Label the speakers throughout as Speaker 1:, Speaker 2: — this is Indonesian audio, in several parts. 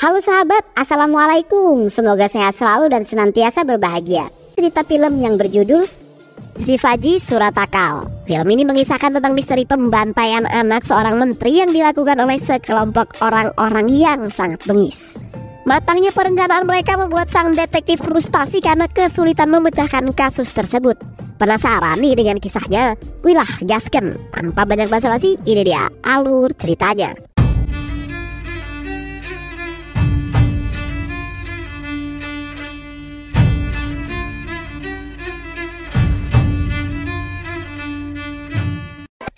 Speaker 1: Halo sahabat, Assalamualaikum. Semoga sehat selalu dan senantiasa berbahagia. Cerita film yang berjudul Shivaji Suratakal. Film ini mengisahkan tentang misteri pembantaian anak seorang menteri yang dilakukan oleh sekelompok orang-orang yang sangat bengis. Matangnya perencanaan mereka membuat sang detektif frustasi karena kesulitan memecahkan kasus tersebut. Penasaran nih dengan kisahnya? Wilah, gasken. Tanpa banyak basa-basi, ini dia alur ceritanya.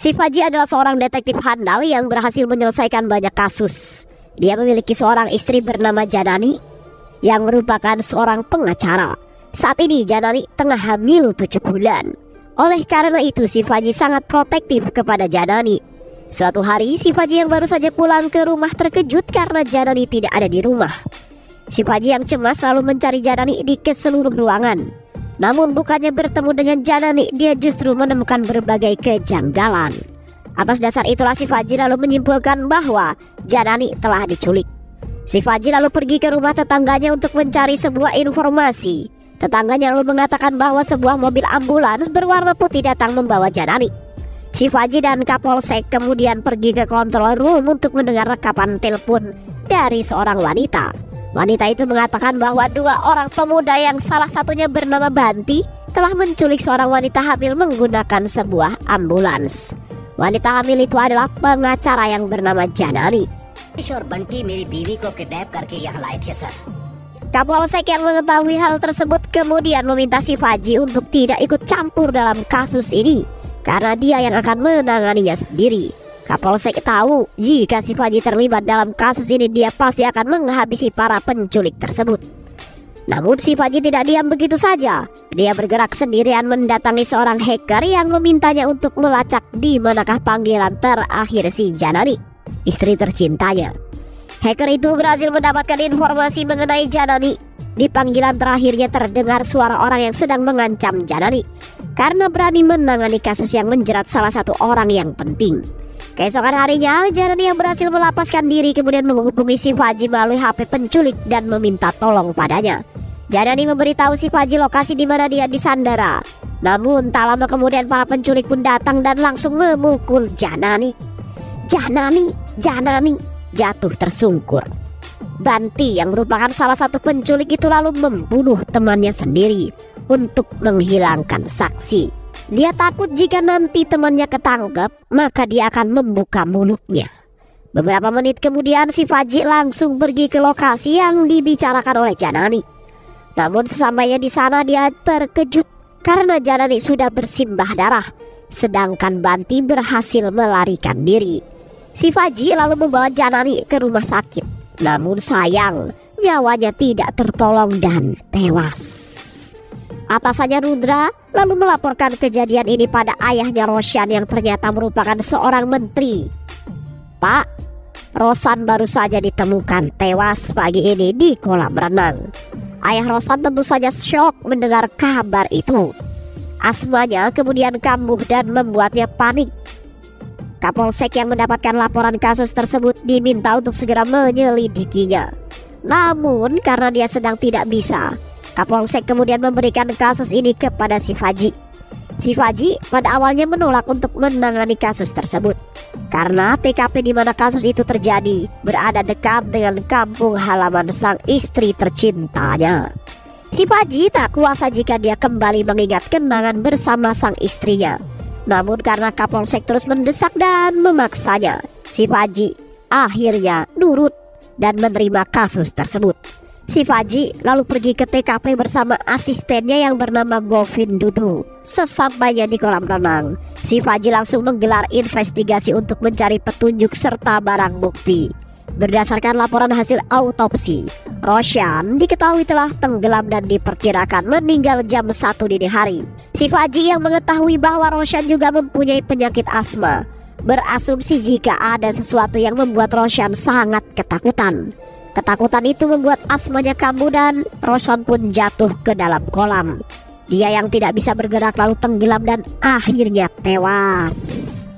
Speaker 1: Shivaji adalah seorang detektif handal yang berhasil menyelesaikan banyak kasus. Dia memiliki seorang istri bernama Janani yang merupakan seorang pengacara. Saat ini Janani tengah hamil 7 bulan. Oleh karena itu Shivaji sangat protektif kepada Janani. Suatu hari Shivaji yang baru saja pulang ke rumah terkejut karena Janani tidak ada di rumah. Shivaji yang cemas selalu mencari Janani di seluruh ruangan. Namun bukannya bertemu dengan Janani, dia justru menemukan berbagai kejanggalan. Atas dasar itulah Shivaji lalu menyimpulkan bahwa Janani telah diculik. Shivaji lalu pergi ke rumah tetangganya untuk mencari sebuah informasi. Tetangganya lalu mengatakan bahwa sebuah mobil ambulans berwarna putih datang membawa Janani. Shivaji dan Kapolsek kemudian pergi ke control room untuk mendengar rekaman telepon dari seorang wanita. Wanita itu mengatakan bahwa 2 orang pemuda yang salah satunya bernama Banti telah menculik seorang wanita hamil menggunakan sebuah ambulans. Wanita hamil itu adalah pengacara yang bernama Janani. Kapolsek yang mengetahui hal tersebut kemudian meminta Shivaji untuk tidak ikut campur dalam kasus ini karena dia yang akan menanganinya sendiri. Kapolsek tahu jika Shivaji terlibat dalam kasus ini dia pasti akan menghabisi para penculik tersebut. Namun Shivaji tidak diam begitu saja. Dia bergerak sendirian mendatangi seorang hacker yang memintanya untuk melacak di manakah panggilan terakhir si Janani, istri tercintanya. Hacker itu berhasil mendapatkan informasi mengenai Janani. Di panggilan terakhirnya terdengar suara orang yang sedang mengancam Janani karena berani menangani kasus yang menjerat salah satu orang yang penting. Keesokan harinya, Janani yang berhasil melapaskan diri kemudian menghubungi Shivaji melalui HP penculik dan meminta tolong padanya. Janani memberitahu Shivaji lokasi di mana dia disandera. Namun tak lama kemudian para penculik pun datang dan langsung memukul Janani. Janani jatuh tersungkur. Banti yang merupakan salah satu penculik itu lalu membunuh temannya sendiri untuk menghilangkan saksi. Dia takut jika nanti temannya ketangkep, maka dia akan membuka mulutnya. Beberapa menit kemudian Shivaji langsung pergi ke lokasi yang dibicarakan oleh Janani. Namun sesampainya di sana dia terkejut karena Janani sudah bersimbah darah, sedangkan Banti berhasil melarikan diri. Shivaji lalu membawa Janani ke rumah sakit. Namun sayang, nyawanya tidak tertolong dan tewas. Atasannya Rudra lalu melaporkan kejadian ini pada ayahnya Roshan yang ternyata merupakan seorang menteri. Pak, Roshan baru saja ditemukan tewas pagi ini di kolam renang. Ayah Roshan tentu saja syok mendengar kabar itu. Asmanya kemudian kambuh dan membuatnya panik. Kapolsek yang mendapatkan laporan kasus tersebut diminta untuk segera menyelidikinya. Namun karena dia sedang tidak bisa, Kapolsek kemudian memberikan kasus ini kepada Shivaji. Shivaji pada awalnya menolak untuk menangani kasus tersebut karena TKP di mana kasus itu terjadi berada dekat dengan kampung halaman sang istri tercintanya. Shivaji tak kuasa jika dia kembali mengingat kenangan bersama sang istrinya. Namun karena Kapolsek terus mendesak dan memaksanya, Shivaji akhirnya nurut dan menerima kasus tersebut. Shivaji lalu pergi ke TKP bersama asistennya yang bernama Govindudu. Sesampainya di kolam renang, Shivaji langsung menggelar investigasi untuk mencari petunjuk serta barang bukti. Berdasarkan laporan hasil autopsi, Roshan diketahui telah tenggelam dan diperkirakan meninggal jam 1 dini hari. Shivaji yang mengetahui bahwa Roshan juga mempunyai penyakit asma, berasumsi jika ada sesuatu yang membuat Roshan sangat ketakutan. Ketakutan itu membuat asmanya kambuh dan Roshan pun jatuh ke dalam kolam. Dia yang tidak bisa bergerak lalu tenggelam dan akhirnya tewas.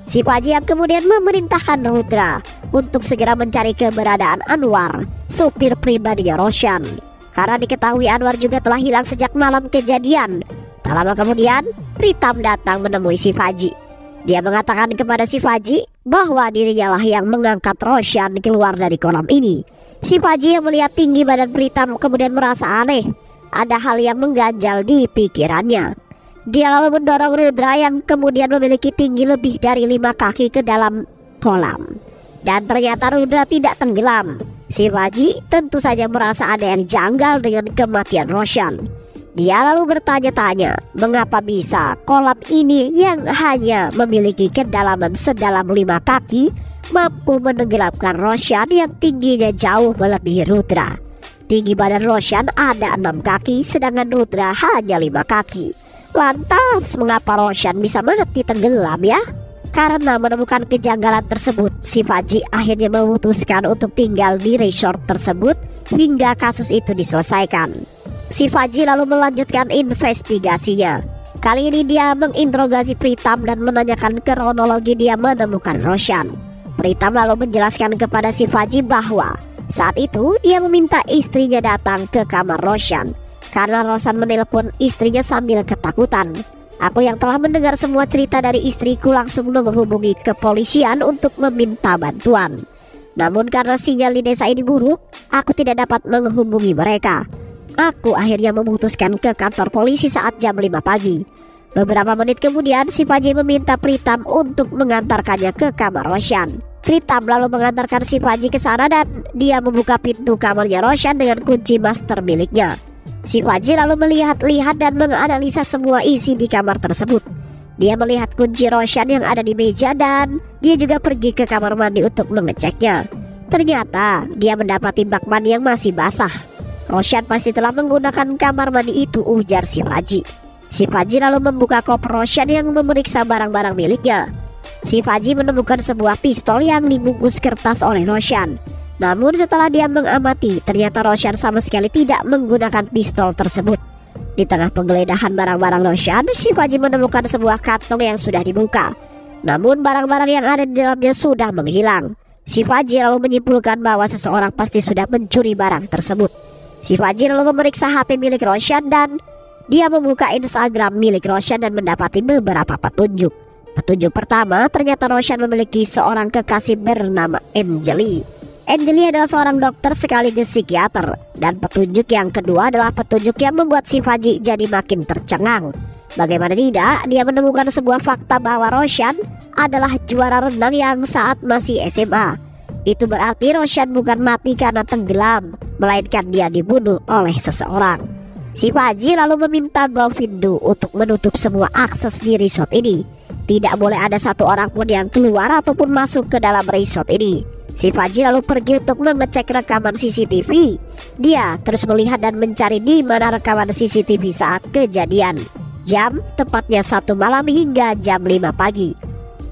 Speaker 1: Shivaji yang kemudian memerintahkan Rudra untuk segera mencari keberadaan Anwar, supir pribadinya Roshan. Karena diketahui Anwar juga telah hilang sejak malam kejadian. Tak lama kemudian, Pritam datang menemui Shivaji. Dia mengatakan kepada Shivaji bahwa dirinya lah yang mengangkat Roshan keluar dari kolam ini. Shivaji yang melihat tinggi badan Pritam kemudian merasa aneh. Ada hal yang mengganjal di pikirannya. Dia lalu mendorong Rudra yang kemudian memiliki tinggi lebih dari 5 kaki ke dalam kolam. Dan ternyata Rudra tidak tenggelam. Shivaji tentu saja merasa ada yang janggal dengan kematian Roshan. Dia lalu bertanya-tanya mengapa bisa kolam ini yang hanya memiliki kedalaman sedalam 5 kaki mampu menenggelamkan Roshan yang tingginya jauh melebihi Rudra. Tinggi badan Roshan ada 6 kaki sedangkan Rudra hanya 5 kaki. Lantas mengapa Roshan bisa mati tenggelam ya? Karena menemukan kejanggalan tersebut, Shivaji akhirnya memutuskan untuk tinggal di resort tersebut hingga kasus itu diselesaikan. Shivaji lalu melanjutkan investigasinya. Kali ini dia menginterogasi Pritam dan menanyakan kronologi dia menemukan Roshan. Pritam lalu menjelaskan kepada Shivaji bahwa saat itu dia meminta istrinya datang ke kamar Roshan karena Roshan menelpon istrinya sambil ketakutan. Aku yang telah mendengar semua cerita dari istriku langsung menghubungi kepolisian untuk meminta bantuan. Namun karena sinyal di desa ini buruk, aku tidak dapat menghubungi mereka. Aku akhirnya memutuskan ke kantor polisi saat jam 5 pagi. Beberapa menit kemudian Shivaji meminta Pritam untuk mengantarkannya ke kamar Roshan. Pritam lalu mengantarkan Shivaji ke sana dan dia membuka pintu kamarnya Roshan dengan kunci master miliknya. Shivaji lalu melihat-lihat dan menganalisa semua isi di kamar tersebut. Dia melihat kunci Roshan yang ada di meja dan dia juga pergi ke kamar mandi untuk mengeceknya. Ternyata dia mendapati bak mandi yang masih basah. Roshan pasti telah menggunakan kamar mandi itu, ujar Shivaji. Shivaji lalu membuka koper Roshan yang memeriksa barang-barang miliknya. Shivaji menemukan sebuah pistol yang dibungkus kertas oleh Roshan. Namun setelah dia mengamati, ternyata Roshan sama sekali tidak menggunakan pistol tersebut. Di tengah penggeledahan barang-barang Roshan, Shivaji menemukan sebuah kantong yang sudah dibuka. Namun barang-barang yang ada di dalamnya sudah menghilang. Shivaji lalu menyimpulkan bahwa seseorang pasti sudah mencuri barang tersebut. Shivaji lalu memeriksa HP milik Roshan dan dia membuka Instagram milik Roshan dan mendapati beberapa petunjuk. Petunjuk pertama, ternyata Roshan memiliki seorang kekasih bernama Anjali. Anjali adalah seorang dokter sekaligus psikiater. Dan petunjuk yang kedua adalah petunjuk yang membuat Shivaji jadi makin tercengang. Bagaimana tidak, dia menemukan sebuah fakta bahwa Roshan adalah juara renang yang saat masih SMA. Itu berarti Roshan bukan mati karena tenggelam, melainkan dia dibunuh oleh seseorang. Shivaji lalu meminta Govindu untuk menutup semua akses di resort ini. Tidak boleh ada satu orang pun yang keluar ataupun masuk ke dalam resort ini. Shivaji lalu pergi untuk mengecek rekaman CCTV. Dia terus melihat dan mencari di mana rekaman CCTV saat kejadian. Jam tepatnya 1 malam hingga jam 5 pagi.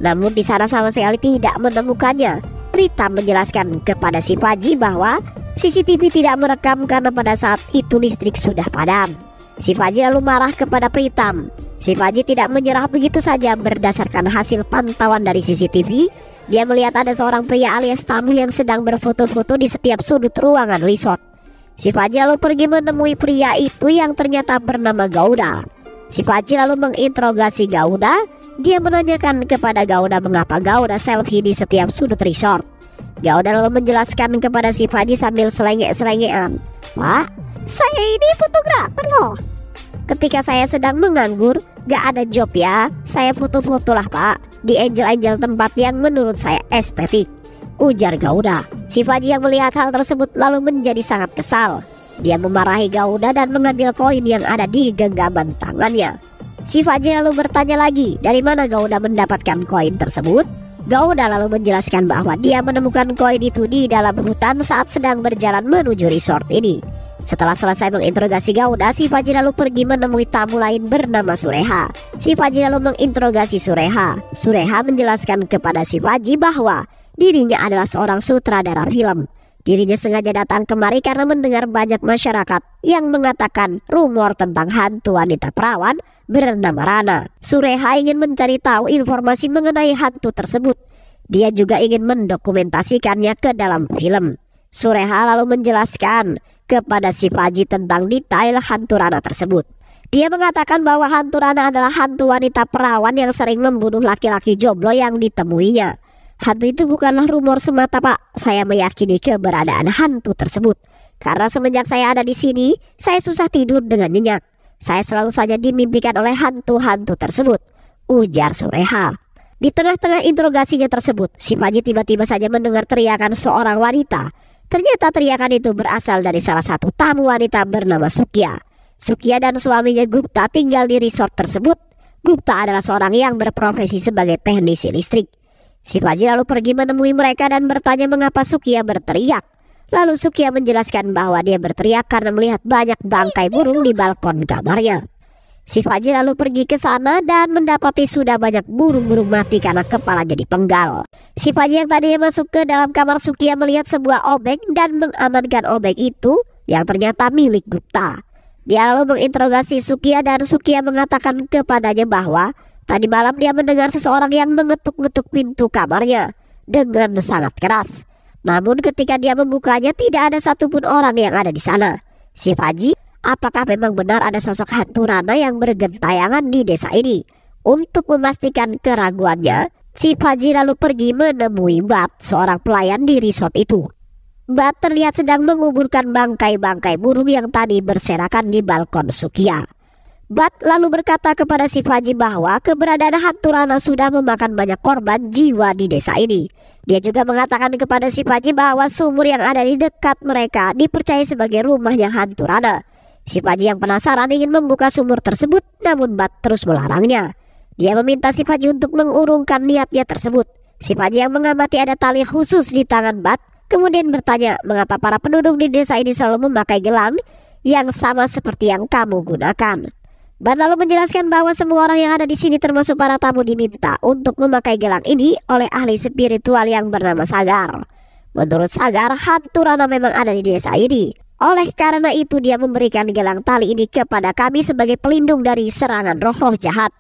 Speaker 1: Namun di sana sama sekali tidak menemukannya. Pritam menjelaskan kepada Shivaji bahwa CCTV tidak merekam karena pada saat itu listrik sudah padam. Shivaji lalu marah kepada Pritam. Shivaji tidak menyerah begitu saja. Berdasarkan hasil pantauan dari CCTV, dia melihat ada seorang pria alias tamu yang sedang berfoto-foto di setiap sudut ruangan resort. Shivaji lalu pergi menemui pria itu yang ternyata bernama Gauda. Shivaji lalu menginterogasi Gauda. Dia menanyakan kepada Gauda mengapa Gauda selfie di setiap sudut resort. Gauda lalu menjelaskan kepada Shivaji sambil selengek-selengekan, "Pak, saya ini fotografer loh. Ketika saya sedang menganggur, gak ada job ya, saya foto-foto lah Pak, di angel-angel tempat yang menurut saya estetik," ujar Gauda. Shivaji yang melihat hal tersebut lalu menjadi sangat kesal. Dia memarahi Gauda dan mengambil koin yang ada di genggaman tangannya. Shivaji lalu bertanya lagi dari mana Gauda mendapatkan koin tersebut. Gauda lalu menjelaskan bahwa dia menemukan koin itu di dalam hutan saat sedang berjalan menuju resort ini. Setelah selesai menginterogasi Gauda, Shivaji lalu pergi menemui tamu lain bernama Sureha. Shivaji lalu menginterogasi Sureha. Sureha menjelaskan kepada Shivaji bahwa dirinya adalah seorang sutradara film. Dirinya sengaja datang kemari karena mendengar banyak masyarakat yang mengatakan rumor tentang hantu wanita perawan bernama Rana. Sureha ingin mencari tahu informasi mengenai hantu tersebut. Dia juga ingin mendokumentasikannya ke dalam film. Sureha lalu menjelaskan kepada Shivaji tentang detail hantu Rana tersebut. Dia mengatakan bahwa hantu Rana adalah hantu wanita perawan yang sering membunuh laki-laki jomblo yang ditemuinya. Hantu itu bukanlah rumor semata, Pak. Saya meyakini keberadaan hantu tersebut. Karena semenjak saya ada di sini, saya susah tidur dengan nyenyak. Saya selalu saja dimimpikan oleh hantu-hantu tersebut, ujar Sureha. Di tengah-tengah interogasinya tersebut, Shivaji tiba-tiba saja mendengar teriakan seorang wanita. Ternyata teriakan itu berasal dari salah satu tamu wanita bernama Sukya. Sukya dan suaminya Gupta tinggal di resort tersebut. Gupta adalah seorang yang berprofesi sebagai teknisi listrik. Shivaji lalu pergi menemui mereka dan bertanya mengapa Sukya berteriak. Lalu Sukya menjelaskan bahwa dia berteriak karena melihat banyak bangkai burung di balkon kamarnya. Shivaji lalu pergi ke sana dan mendapati sudah banyak burung-burung mati karena kepalanya dipenggal. Shivaji yang tadinya masuk ke dalam kamar Sukya melihat sebuah obeng dan mengamankan obeng itu yang ternyata milik Gupta. Dia lalu menginterogasi Sukya dan Sukya mengatakan kepadanya bahwa tadi malam dia mendengar seseorang yang mengetuk-ngetuk pintu kamarnya dengan sangat keras. Namun ketika dia membukanya tidak ada satupun orang yang ada di sana. Shivaji, apakah memang benar ada sosok hantu Rana yang bergentayangan di desa ini? Untuk memastikan keraguannya, Shivaji lalu pergi menemui Bat, seorang pelayan di resort itu. Bat terlihat sedang menguburkan bangkai-bangkai burung yang tadi berserakan di balkon Sukya. Bat lalu berkata kepada Shivaji bahwa keberadaan hantu Rana sudah memakan banyak korban jiwa di desa ini. Dia juga mengatakan kepada Shivaji bahwa sumur yang ada di dekat mereka dipercaya sebagai rumahnya hantu Rana. Shivaji yang penasaran ingin membuka sumur tersebut, namun Bat terus melarangnya. Dia meminta Shivaji untuk mengurungkan niatnya tersebut. Shivaji yang mengamati ada tali khusus di tangan Bat, kemudian bertanya mengapa para penduduk di desa ini selalu memakai gelang yang sama seperti yang kamu gunakan. Bat lalu menjelaskan bahwa semua orang yang ada di sini termasuk para tamu diminta untuk memakai gelang ini oleh ahli spiritual yang bernama Sagar. Menurut Sagar, hantu Rana memang ada di desa ini. Oleh karena itu dia memberikan gelang tali ini kepada kami sebagai pelindung dari serangan roh-roh jahat.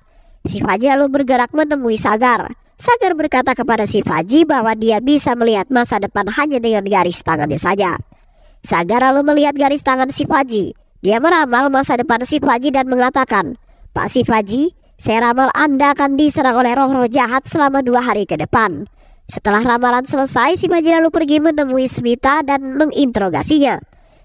Speaker 1: Shivaji lalu bergerak menemui Sagar. Sagar berkata kepada Shivaji bahwa dia bisa melihat masa depan hanya dengan garis tangannya saja. Sagar lalu melihat garis tangan Shivaji. Dia meramal masa depan Shivaji dan mengatakan, Pak Shivaji, saya ramal Anda akan diserang oleh roh-roh jahat selama 2 hari ke depan. Setelah ramalan selesai, Shivaji lalu pergi menemui Smita dan menginterogasinya.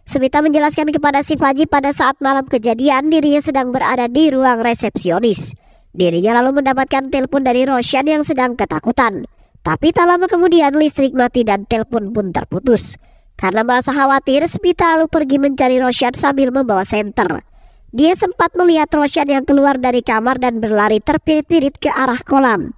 Speaker 1: Smita menjelaskan kepada Shivaji pada saat malam kejadian dirinya sedang berada di ruang resepsionis. Dirinya lalu mendapatkan telepon dari Roshan yang sedang ketakutan. Tapi tak lama kemudian listrik mati dan telepon pun terputus. Karena merasa khawatir, Smita lalu pergi mencari Roshan sambil membawa senter. Dia sempat melihat Roshan yang keluar dari kamar dan berlari terpirit-pirit ke arah kolam.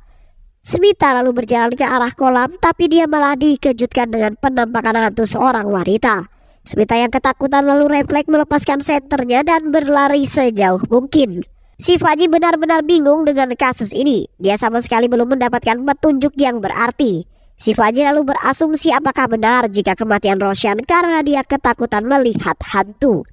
Speaker 1: Smita lalu berjalan ke arah kolam, tapi dia malah dikejutkan dengan penampakan hantu seorang wanita. Smita yang ketakutan lalu refleks melepaskan senternya dan berlari sejauh mungkin. Shivaji benar-benar bingung dengan kasus ini. Dia sama sekali belum mendapatkan petunjuk yang berarti. Shivaji lalu berasumsi apakah benar jika kematian Roshan karena dia ketakutan melihat hantu.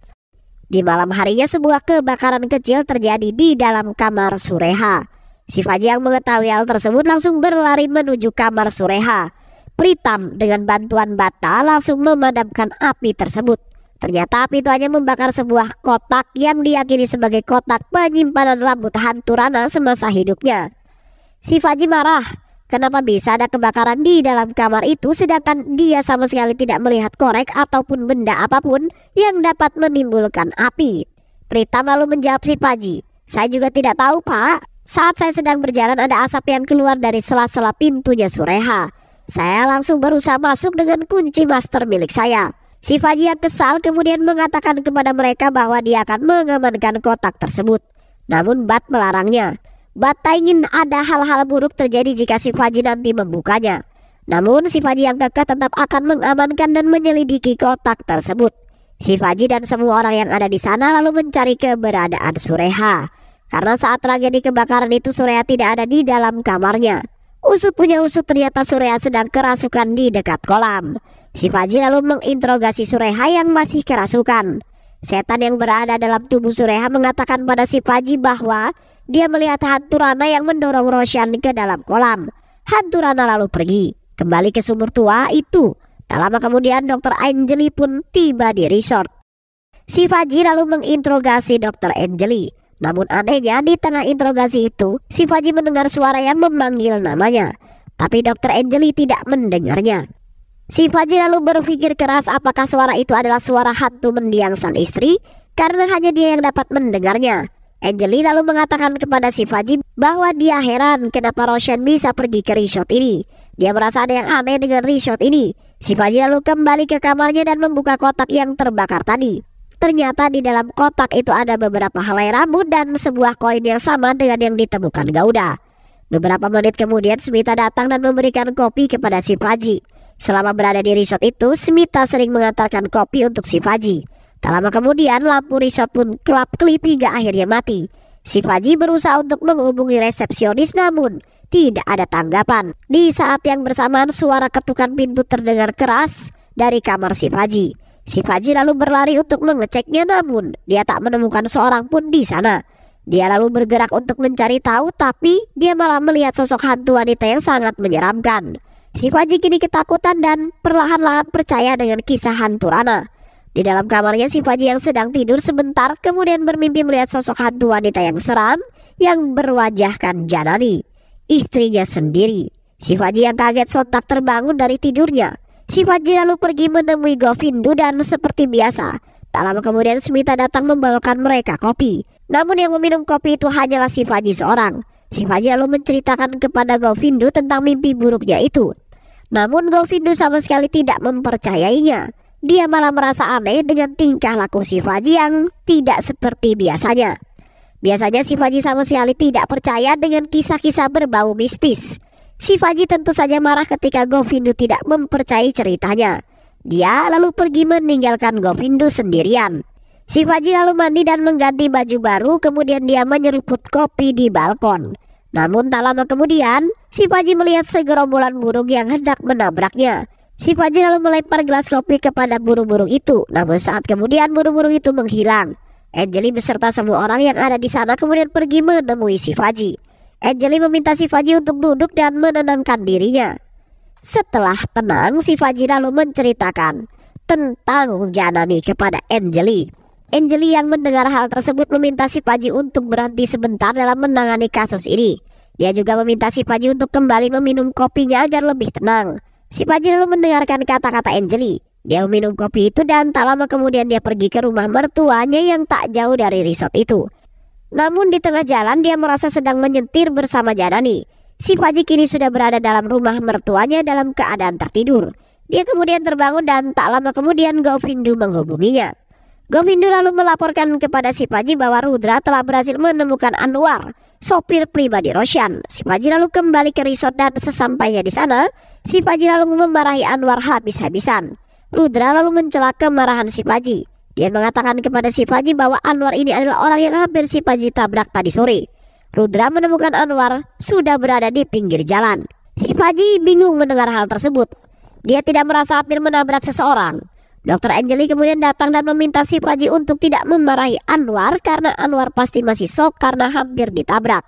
Speaker 1: Di malam harinya sebuah kebakaran kecil terjadi di dalam kamar Sureha. Shivaji yang mengetahui hal tersebut langsung berlari menuju kamar Sureha. Pritam dengan bantuan bata langsung memadamkan api tersebut. Ternyata api itu hanya membakar sebuah kotak yang diyakini sebagai kotak penyimpanan rambut hantu Rana semasa hidupnya. Shivaji marah. Kenapa bisa ada kebakaran di dalam kamar itu sedangkan dia sama sekali tidak melihat korek ataupun benda apapun yang dapat menimbulkan api? Pritam lalu menjawab Shivaji, saya juga tidak tahu, Pak. Saat saya sedang berjalan ada asap yang keluar dari sela-sela pintunya Sureha. Saya langsung berusaha masuk dengan kunci master milik saya. Shivaji yang kesal kemudian mengatakan kepada mereka bahwa dia akan mengamankan kotak tersebut. Namun Bat melarangnya. Bat ingin ada hal-hal buruk terjadi jika Shivaji nanti membukanya. Namun Shivaji yang kekeh tetap akan mengamankan dan menyelidiki kotak tersebut. Shivaji dan semua orang yang ada di sana lalu mencari keberadaan Sureha. Karena saat tragedi kebakaran itu Sureha tidak ada di dalam kamarnya. Usut punya usut ternyata Sureha sedang kerasukan di dekat kolam. Shivaji lalu menginterogasi Sureha yang masih kerasukan. Setan yang berada dalam tubuh Sureha mengatakan pada Shivaji bahwa dia melihat hantu Rana yang mendorong Roshan ke dalam kolam. Hantu Rana lalu pergi kembali ke sumur tua itu. Tak lama kemudian Dr. Angeli pun tiba di resort. Si Faji lalu menginterogasi Dr. Angeli. Namun anehnya di tengah interogasi itu, si Faji mendengar suara yang memanggil namanya. Tapi Dr. Angeli tidak mendengarnya. Si Faji lalu berpikir keras apakah suara itu adalah suara hantu mendiang sang istri, karena hanya dia yang dapat mendengarnya. Angeli lalu mengatakan kepada si Faji bahwa dia heran kenapa Roshan bisa pergi ke resort ini. Dia merasa ada yang aneh dengan resort ini. Si Faji lalu kembali ke kamarnya dan membuka kotak yang terbakar tadi. Ternyata di dalam kotak itu ada beberapa helai rambut dan sebuah koin yang sama dengan yang ditemukan Gauda. Beberapa menit kemudian Smita datang dan memberikan kopi kepada si Faji. Selama berada di resort itu, Smita sering mengantarkan kopi untuk si Faji. Tak lama kemudian lampu resort pun kelap-kelip hingga akhirnya mati. Si Faji berusaha untuk menghubungi resepsionis namun tidak ada tanggapan. Di saat yang bersamaan suara ketukan pintu terdengar keras dari kamar si Faji. Si Faji lalu berlari untuk mengeceknya namun dia tak menemukan seorang pun di sana. Dia lalu bergerak untuk mencari tahu tapi dia malah melihat sosok hantu wanita yang sangat menyeramkan. Si Faji kini ketakutan dan perlahan-lahan percaya dengan kisah hantu Rana. Di dalam kamarnya si Faji yang sedang tidur sebentar kemudian bermimpi melihat sosok hantu wanita yang seram yang berwajahkan Janani, istrinya sendiri. Si Faji yang kaget sontak terbangun dari tidurnya. Si Faji lalu pergi menemui Govindu dan seperti biasa, tak lama kemudian Smita datang membawakan mereka kopi. Namun yang meminum kopi itu hanyalah si Faji seorang. Si Faji lalu menceritakan kepada Govindu tentang mimpi buruknya itu. Namun Govindu sama sekali tidak mempercayainya. Dia malah merasa aneh dengan tingkah laku si Faji yang tidak seperti biasanya. Biasanya si Faji sama sekali tidak percaya dengan kisah-kisah berbau mistis. Si Faji tentu saja marah ketika Govindu tidak mempercayai ceritanya. Dia lalu pergi meninggalkan Govindu sendirian. Si Faji lalu mandi dan mengganti baju baru, kemudian dia menyeruput kopi di balkon. Namun tak lama kemudian, si Faji melihat segerombolan burung yang hendak menabraknya. Si Faji lalu melempar gelas kopi kepada burung-burung itu, namun saat kemudian burung-burung itu menghilang. Angeli beserta semua orang yang ada di sana kemudian pergi menemui si Faji. Angeli meminta si Faji untuk duduk dan menenangkan dirinya. Setelah tenang, si Faji lalu menceritakan tentang Janani kepada Angeli. Angeli yang mendengar hal tersebut meminta si Faji untuk berhenti sebentar dalam menangani kasus ini. Dia juga meminta si Faji untuk kembali meminum kopinya agar lebih tenang. Si Faji lalu mendengarkan kata-kata Angeli. Dia meminum kopi itu dan tak lama kemudian dia pergi ke rumah mertuanya yang tak jauh dari resort itu. Namun di tengah jalan dia merasa sedang menyentir bersama Janani. Si Faji kini sudah berada dalam rumah mertuanya dalam keadaan tertidur. Dia kemudian terbangun dan tak lama kemudian Govindu menghubunginya. Govindu lalu melaporkan kepada si Faji bahwa Rudra telah berhasil menemukan Anwar, sopir pribadi Roshan. Si Faji lalu kembali ke resort dan sesampainya di sana, si Faji lalu memarahi Anwar habis-habisan. Rudra lalu mencela kemarahan si Faji. Dia mengatakan kepada si Faji bahwa Anwar ini adalah orang yang hampir si Faji tabrak tadi sore. Rudra menemukan Anwar sudah berada di pinggir jalan. Si Faji bingung mendengar hal tersebut. Dia tidak merasa hampir menabrak seseorang. Dr. Angeli kemudian datang dan meminta si Faji untuk tidak memarahi Anwar karena Anwar pasti masih shock karena hampir ditabrak.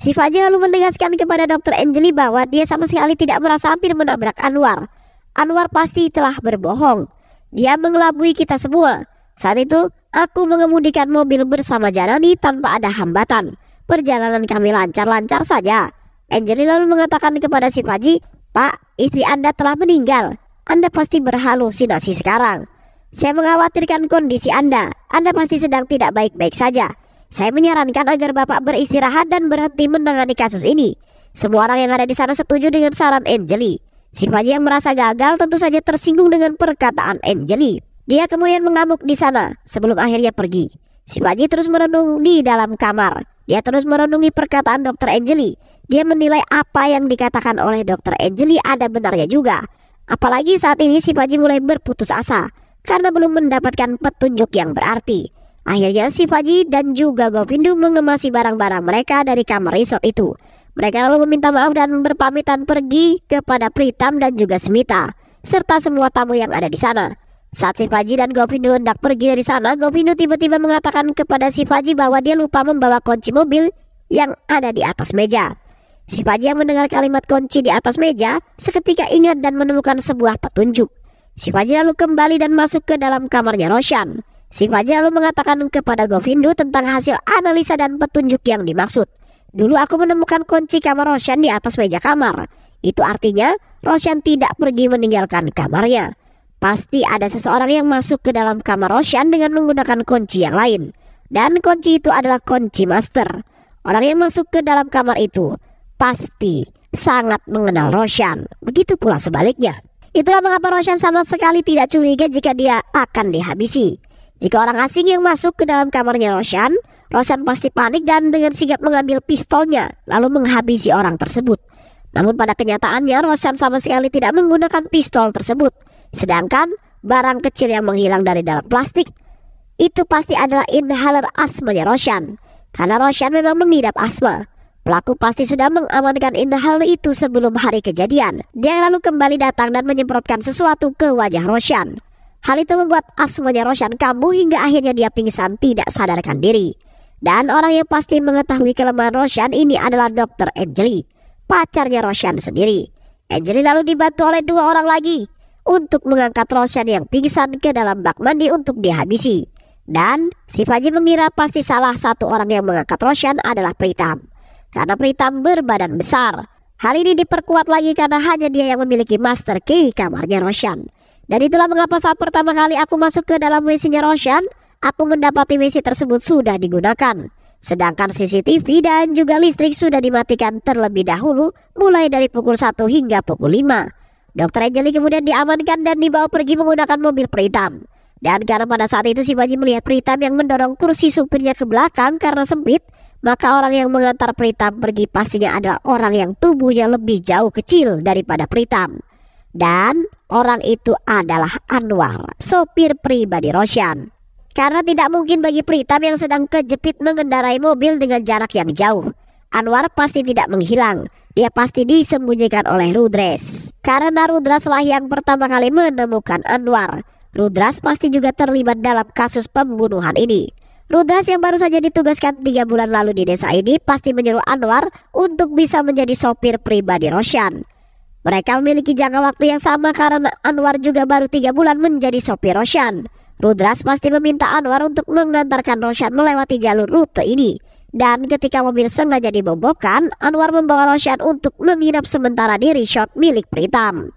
Speaker 1: Si Faji lalu menegaskan kepada Dr. Angeli bahwa dia sama sekali tidak merasa hampir menabrak Anwar. Anwar pasti telah berbohong. Dia mengelabui kita semua. Saat itu, aku mengemudikan mobil bersama Janani tanpa ada hambatan. Perjalanan kami lancar-lancar saja. Angeli lalu mengatakan kepada si Faji, "Pak, istri Anda telah meninggal. Anda pasti berhalusinasi sekarang. Saya mengkhawatirkan kondisi Anda. Anda pasti sedang tidak baik-baik saja. Saya menyarankan agar Bapak beristirahat dan berhenti menangani kasus ini." Semua orang yang ada di sana setuju dengan saran Angeli. Si Faji yang merasa gagal tentu saja tersinggung dengan perkataan Angeli. Dia kemudian mengamuk di sana sebelum akhirnya pergi. Si Faji terus merenung di dalam kamar. Dia terus merenungi perkataan Dr. Angeli. Dia menilai apa yang dikatakan oleh Dr. Angeli ada benarnya juga. Apalagi saat ini si Faji mulai berputus asa karena belum mendapatkan petunjuk yang berarti. Akhirnya si Faji dan juga Govindu mengemasi barang-barang mereka dari kamar resort itu. Mereka lalu meminta maaf dan berpamitan pergi kepada Pritam dan juga Smita, serta semua tamu yang ada di sana. Saat si Faji dan Govindu hendak pergi dari sana, Govindu tiba-tiba mengatakan kepada si Faji bahwa dia lupa membawa kunci mobil yang ada di atas meja. Si Faji yang mendengar kalimat kunci di atas meja seketika ingat dan menemukan sebuah petunjuk. Si Faji lalu kembali dan masuk ke dalam kamarnya Roshan. Si Faji lalu mengatakan kepada Govindu tentang hasil analisa dan petunjuk yang dimaksud. Dulu aku menemukan kunci kamar Roshan di atas meja kamar. Itu artinya Roshan tidak pergi meninggalkan kamarnya. Pasti ada seseorang yang masuk ke dalam kamar Roshan dengan menggunakan kunci yang lain. Dan kunci itu adalah kunci master. Orang yang masuk ke dalam kamar itu pasti sangat mengenal Roshan. Begitu pula sebaliknya. Itulah mengapa Roshan sama sekali tidak curiga jika dia akan dihabisi. Jika orang asing yang masuk ke dalam kamarnya Roshan pasti panik dan dengan sigap mengambil pistolnya lalu menghabisi orang tersebut. Namun pada kenyataannya Roshan sama sekali tidak menggunakan pistol tersebut. Sedangkan barang kecil yang menghilang dari dalam plastik itu pasti adalah inhaler asmanya Roshan. Karena Roshan memang mengidap asma. Pelaku pasti sudah mengamankan inhaler itu sebelum hari kejadian. Dia lalu kembali datang dan menyemprotkan sesuatu ke wajah Roshan. Hal itu membuat asmanya Roshan kambuh hingga akhirnya dia pingsan tidak sadarkan diri. Dan orang yang pasti mengetahui kelemahan Roshan ini adalah Dr. Anjali, pacarnya Roshan sendiri. Anjali lalu dibantu oleh 2 orang lagi untuk mengangkat Roshan yang pingsan ke dalam bak mandi untuk dihabisi. Dan si Faji mengira pasti salah satu orang yang mengangkat Roshan adalah Pritam. Karena Pritam berbadan besar. Hal ini diperkuat lagi karena hanya dia yang memiliki master key kamarnya Roshan. Dan itulah mengapa saat pertama kali aku masuk ke dalam WC-nya Roshan, aku mendapati WC tersebut sudah digunakan. Sedangkan CCTV dan juga listrik sudah dimatikan terlebih dahulu mulai dari pukul 1 hingga pukul 5. Dr. Anjali kemudian diamankan dan dibawa pergi menggunakan mobil Pritam. Dan karena pada saat itu si Faji melihat Pritam yang mendorong kursi supirnya ke belakang karena sempit, maka orang yang mengantar Pritam pergi pastinya adalah orang yang tubuhnya lebih jauh kecil daripada Pritam. Dan orang itu adalah Anwar, sopir pribadi Roshan. Karena tidak mungkin bagi Pritam yang sedang kejepit mengendarai mobil dengan jarak yang jauh. Anwar pasti tidak menghilang. Dia pasti disembunyikan oleh Rudres. Karena Rudras lah yang pertama kali menemukan Anwar. Rudras pasti juga terlibat dalam kasus pembunuhan ini. Rudras yang baru saja ditugaskan 3 bulan lalu di desa ini pasti menyuruh Anwar untuk bisa menjadi sopir pribadi Roshan. Mereka memiliki jangka waktu yang sama karena Anwar juga baru 3 bulan menjadi sopir Roshan. Rudras pasti meminta Anwar untuk mengantarkan Roshan melewati jalur rute ini. Dan ketika mobil sengaja dibobokkan, Anwar membawa Roshan untuk menginap sementara di resort milik Pritam.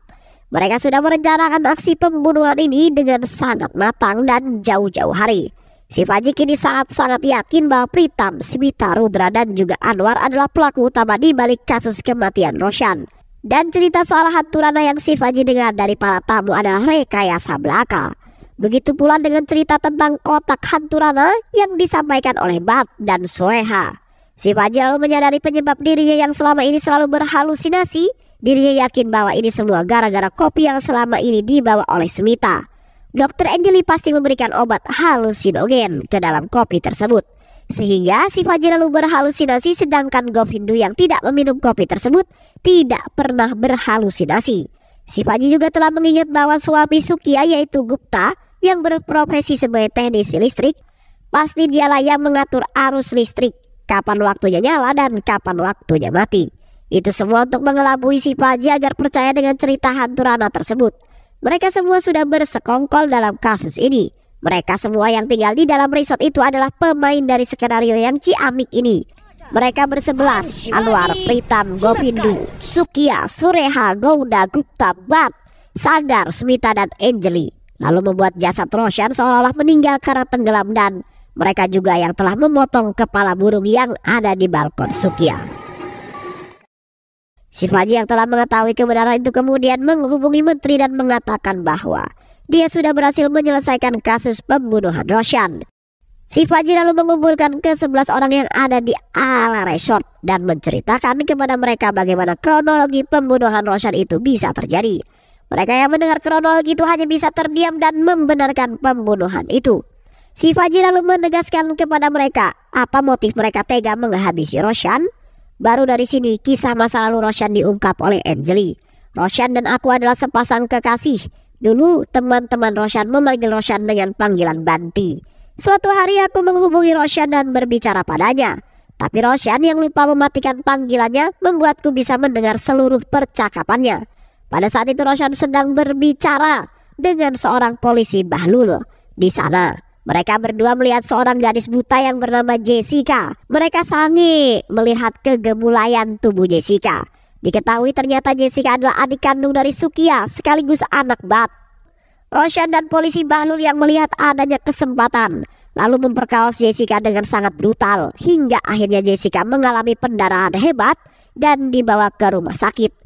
Speaker 1: Mereka sudah merencanakan aksi pembunuhan ini dengan sangat matang dan jauh-jauh hari. Si Faji kini sangat-sangat yakin bahwa Pritam, Smita, Rudra dan juga Anwar adalah pelaku utama di balik kasus kematian Roshan. Dan cerita soal hantu Rana yang si Faji dengar dari para tamu adalah rekayasa belaka. Begitu pula dengan cerita tentang kotak hantu Rana yang disampaikan oleh Bat dan Sureha. Si Faji lalu menyadari penyebab dirinya yang selama ini selalu berhalusinasi. Dirinya yakin bahwa ini semua gara-gara kopi yang selama ini dibawa oleh Smita. Dr. Anjali pasti memberikan obat halusinogen ke dalam kopi tersebut. Sehingga si Faji lalu berhalusinasi, sedangkan Govindu yang tidak meminum kopi tersebut tidak pernah berhalusinasi. Si Faji juga telah mengingat bahwa suami Sukia yaitu Gupta yang berprofesi sebagai teknisi listrik, pasti dialah yang mengatur arus listrik, kapan waktunya nyala dan kapan waktunya mati. Itu semua untuk mengelabui si Faji agar percaya dengan cerita hantu Rana tersebut. Mereka semua sudah bersekongkol dalam kasus ini. Mereka semua yang tinggal di dalam resort itu adalah pemain dari skenario yang ciamik ini. Mereka bersebelas, Anwar, Pritam, Govindu, Sukia, Sureha, Gouda, Gupta, Bat, Sagar, Smita dan Anjali. Lalu membuat jasad Roshan seolah-olah meninggal karena tenggelam, dan mereka juga yang telah memotong kepala burung yang ada di balkon Sukia. Si Faji yang telah mengetahui kebenaran itu kemudian menghubungi menteri dan mengatakan bahwa dia sudah berhasil menyelesaikan kasus pembunuhan Roshan. Si Faji lalu mengumpulkan ke-11 orang yang ada di ala resort dan menceritakan kepada mereka bagaimana kronologi pembunuhan Roshan itu bisa terjadi. Mereka yang mendengar kronologi itu hanya bisa terdiam dan membenarkan pembunuhan itu. Si Faji lalu menegaskan kepada mereka apa motif mereka tega menghabisi Roshan. Baru dari sini kisah masa lalu Roshan diungkap oleh Anjali. Roshan dan aku adalah sepasang kekasih. Dulu teman-teman Roshan memanggil Roshan dengan panggilan Banti. Suatu hari aku menghubungi Roshan dan berbicara padanya. Tapi Roshan yang lupa mematikan panggilannya membuatku bisa mendengar seluruh percakapannya. Pada saat itu Roshan sedang berbicara dengan seorang polisi Bahlul. Di sana mereka berdua melihat seorang gadis buta yang bernama Jessica. Mereka sange melihat kegemulayan tubuh Jessica. Diketahui ternyata Jessica adalah adik kandung dari Sukia sekaligus anak Bat. Roshan dan polisi Bahlul yang melihat adanya kesempatan lalu memperkaos Jessica dengan sangat brutal hingga akhirnya Jessica mengalami pendarahan hebat dan dibawa ke rumah sakit.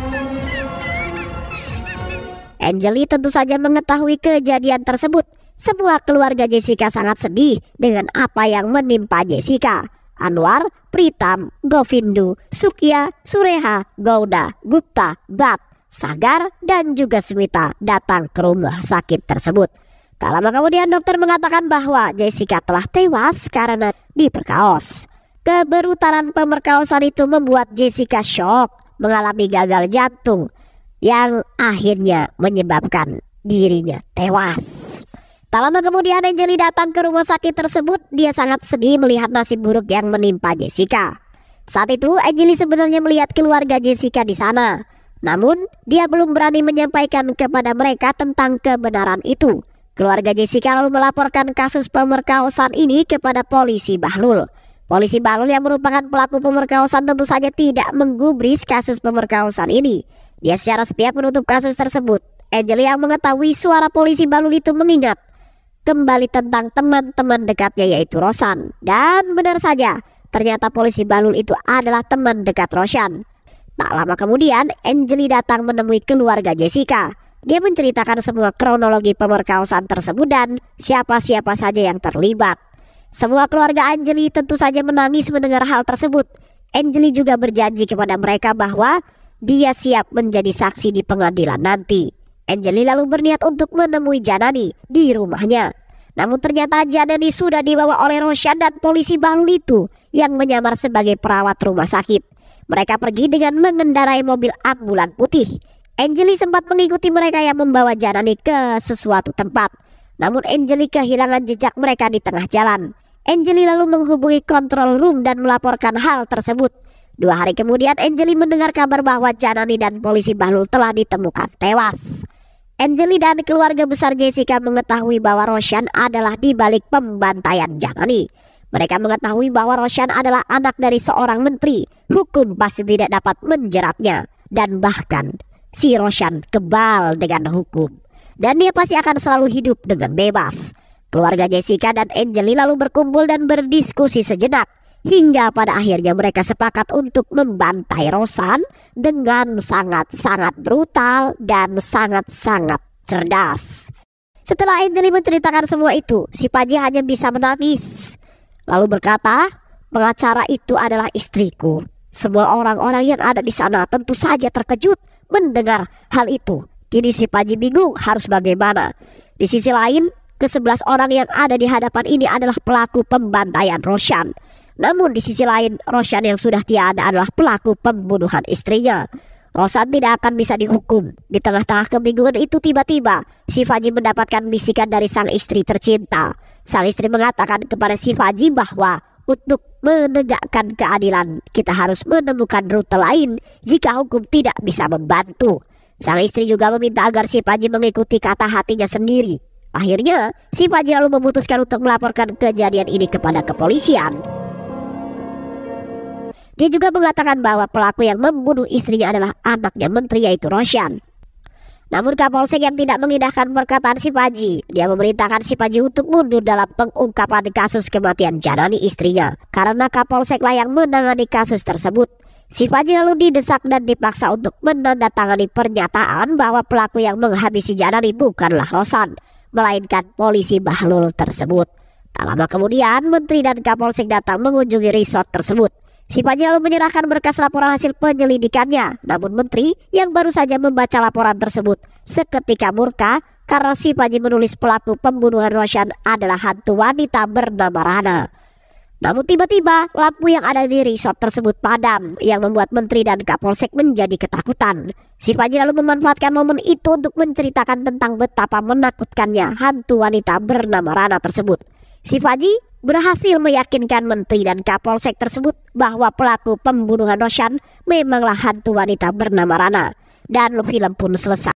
Speaker 1: Anjali tentu saja mengetahui kejadian tersebut. Semua keluarga Jessica sangat sedih dengan apa yang menimpa Jessica. Anwar, Pritam, Govindu, Sukia, Sureha, Gouda, Gupta, Bat, Sagar, dan juga Smita datang ke rumah sakit tersebut. Tak lama kemudian dokter mengatakan bahwa Jessica telah tewas karena diperkaos. Kebrutalan pemerkosaan itu membuat Jessica shock, mengalami gagal jantung yang akhirnya menyebabkan dirinya tewas. Tak lama kemudian Anjali datang ke rumah sakit tersebut. Dia sangat sedih melihat nasib buruk yang menimpa Jessica. Saat itu Anjali sebenarnya melihat keluarga Jessica di sana. Namun dia belum berani menyampaikan kepada mereka tentang kebenaran itu. Keluarga Jessica lalu melaporkan kasus pemerkosaan ini kepada polisi Bahlul. Polisi Bahlul yang merupakan pelaku pemerkosaan tentu saja tidak menggubris kasus pemerkosaan ini. Dia secara sepihak menutup kasus tersebut. Anjali yang mengetahui suara polisi Bahlul itu mengingat kembali tentang teman-teman dekatnya yaitu Roshan. Dan benar saja, ternyata polisi Bahlul itu adalah teman dekat Roshan. Tak lama kemudian Anjali datang menemui keluarga Jessica. Dia menceritakan semua kronologi pemerkosaan tersebut dan siapa-siapa saja yang terlibat. Semua keluarga Anjali tentu saja menangis mendengar hal tersebut. Anjali juga berjanji kepada mereka bahwa dia siap menjadi saksi di pengadilan nanti. Anjali lalu berniat untuk menemui Janani di rumahnya. Namun ternyata Janani sudah dibawa oleh Roshan dan polisi Bahlul itu yang menyamar sebagai perawat rumah sakit. Mereka pergi dengan mengendarai mobil ambulan putih. Anjali sempat mengikuti mereka yang membawa Janani ke sesuatu tempat. Namun Anjali kehilangan jejak mereka di tengah jalan. Anjali lalu menghubungi control room dan melaporkan hal tersebut. 2 hari kemudian Anjali mendengar kabar bahwa Janani dan polisi Bahlul telah ditemukan tewas. Anjali dan keluarga besar Jessica mengetahui bahwa Roshan adalah di balik pembantaian Janani. Mereka mengetahui bahwa Roshan adalah anak dari seorang menteri. Hukum pasti tidak dapat menjeratnya. Dan bahkan si Roshan kebal dengan hukum. Dan dia pasti akan selalu hidup dengan bebas. Keluarga Jessica dan Anjali lalu berkumpul dan berdiskusi sejenak. Hingga pada akhirnya mereka sepakat untuk membantai Roshan dengan sangat-sangat brutal dan sangat-sangat cerdas. Setelah Anjali menceritakan semua itu, si Paji hanya bisa menangis. Lalu berkata, pengacara itu adalah istriku. Semua orang-orang yang ada di sana tentu saja terkejut mendengar hal itu. Kini si Paji bingung harus bagaimana. Di sisi lain, ke-11 orang yang ada di hadapan ini adalah pelaku pembantaian Roshan. Namun di sisi lain, Roshan yang sudah tiada adalah pelaku pembunuhan istrinya. Roshan tidak akan bisa dihukum. Di tengah-tengah kebingungan itu tiba-tiba si Paji mendapatkan bisikan dari sang istri tercinta. Sang istri mengatakan kepada si Paji bahwa untuk menegakkan keadilan kita harus menemukan rute lain jika hukum tidak bisa membantu. Sang istri juga meminta agar si Paji mengikuti kata hatinya sendiri. Akhirnya si Paji lalu memutuskan untuk melaporkan kejadian ini kepada kepolisian. Dia juga mengatakan bahwa pelaku yang membunuh istrinya adalah anaknya menteri yaitu Roshan. Namun Kapolsek yang tidak mengindahkan perkataan si Paji. Dia memerintahkan si Paji untuk mundur dalam pengungkapan kasus kematian Janani istrinya. Karena Kapolseklah yang menangani kasus tersebut. Si Paji lalu didesak dan dipaksa untuk menandatangani pernyataan bahwa pelaku yang menghabisi Janani bukanlah Roshan, melainkan polisi Bahlul tersebut. Tak lama kemudian Menteri dan Kapolsek datang mengunjungi resort tersebut. Si Paji lalu menyerahkan berkas laporan hasil penyelidikannya. Namun Menteri yang baru saja membaca laporan tersebut seketika murka karena si Paji menulis pelaku pembunuhan Roshan adalah hantu wanita bernama Rana. Namun tiba-tiba lampu yang ada di resort tersebut padam yang membuat Menteri dan Kapolsek menjadi ketakutan. Si Paji lalu memanfaatkan momen itu untuk menceritakan tentang betapa menakutkannya hantu wanita bernama Rana tersebut. Shivaji berhasil meyakinkan menteri dan kapolsek tersebut bahwa pelaku pembunuhan Roshan memanglah hantu wanita bernama Rana, dan film pun selesai.